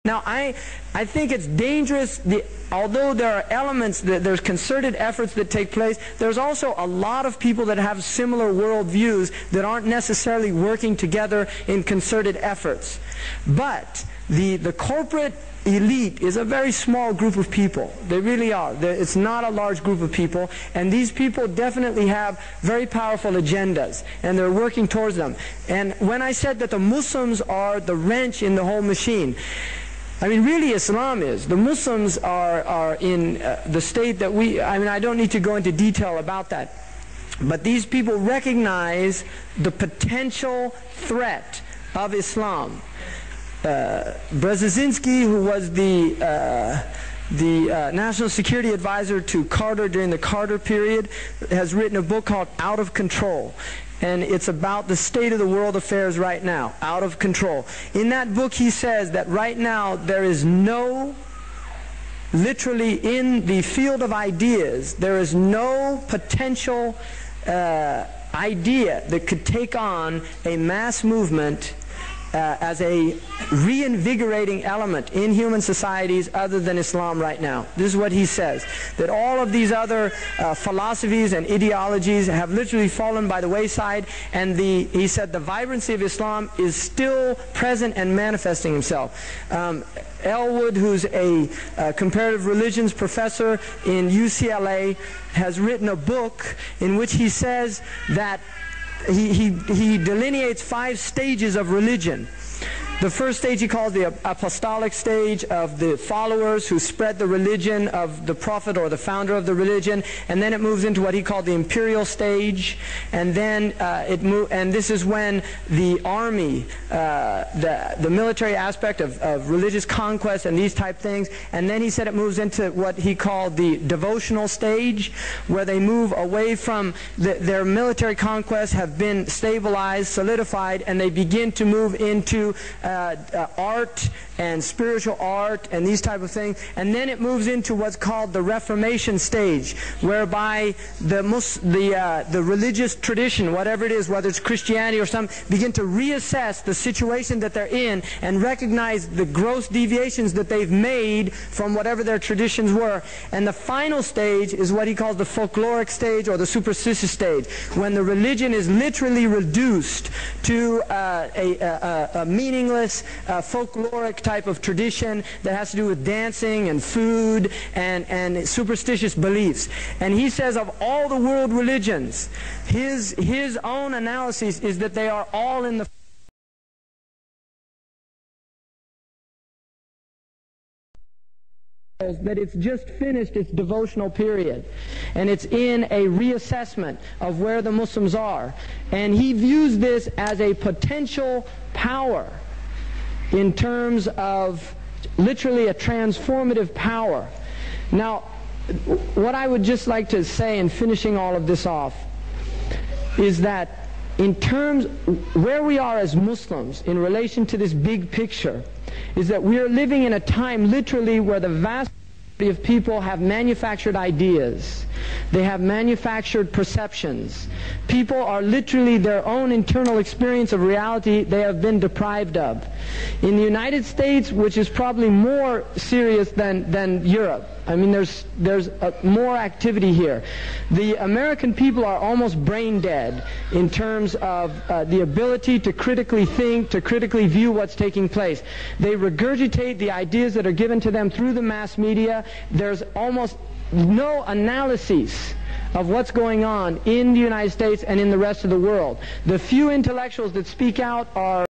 Now, I think it's dangerous, although there are elements, there's concerted efforts that take place, there's also a lot of people that have similar worldviews that aren't necessarily working together in concerted efforts. But the corporate elite is a very small group of people. They really are. It's not a large group of people, and these people definitely have very powerful agendas, and they're working towards them. And when I said that the Muslims are the wrench in the whole machine, I mean, really Islam is. The Muslims are in the state that I don't need to go into detail about that. But these people recognize the potential threat of Islam. Brzezinski, who was the National Security Advisor to Carter during the Carter period, has written a book called Out of Control. And it's about the state of the world affairs right now, out of control. In that book he says that right now there is literally in the field of ideas, there is no potential idea that could take on a mass movement as a reinvigorating element in human societies other than Islam right now. This is what he says, that all of these other philosophies and ideologies have literally fallen by the wayside, and he said the vibrancy of Islam is still present and manifesting himself. Elwood, who's a comparative religions professor in UCLA, has written a book in which he says that he delineates 5 stages of religion. The first stage he calls the apostolic stage, of the followers who spread the religion of the prophet or the founder of the religion, and then it moves into what he called the imperial stage, and then and this is when the army, the military aspect of religious conquest and these type things, and then he said it moves into what he called the devotional stage, where they move away from their military conquests have been stabilized, solidified, and they begin to move into art and spiritual art and these type of things, and then it moves into what's called the Reformation stage, whereby the religious tradition, whatever it is, whether it's Christianity or something, begin to reassess the situation that they're in and recognize the gross deviations that they've made from whatever their traditions were. And the final stage is what he calls the folkloric stage or the superstitious stage, when the religion is literally reduced to a meaningless folkloric type of tradition that has to do with dancing and food and superstitious beliefs. And he says of all the world religions, his own analysis is that they are all in the that it's just finished its devotional period, and it's in a reassessment of where the Muslims are. And he views this as a potential power in terms of literally a transformative power. Now, what I would just like to say in finishing all of this off is that in terms where we are as Muslims in relation to this big picture is that we are living in a time literally where the vast majority of people have manufactured ideas. They have manufactured perceptions. People are literally their own internal experience of reality they have been deprived of. In the United States, which is probably more serious than Europe, I mean, there's more activity here. The American people are almost brain dead in terms of the ability to critically think, to critically view what's taking place. They regurgitate the ideas that are given to them through the mass media. There's almost no analysis of what's going on in the United States and in the rest of the world. The few intellectuals that speak out are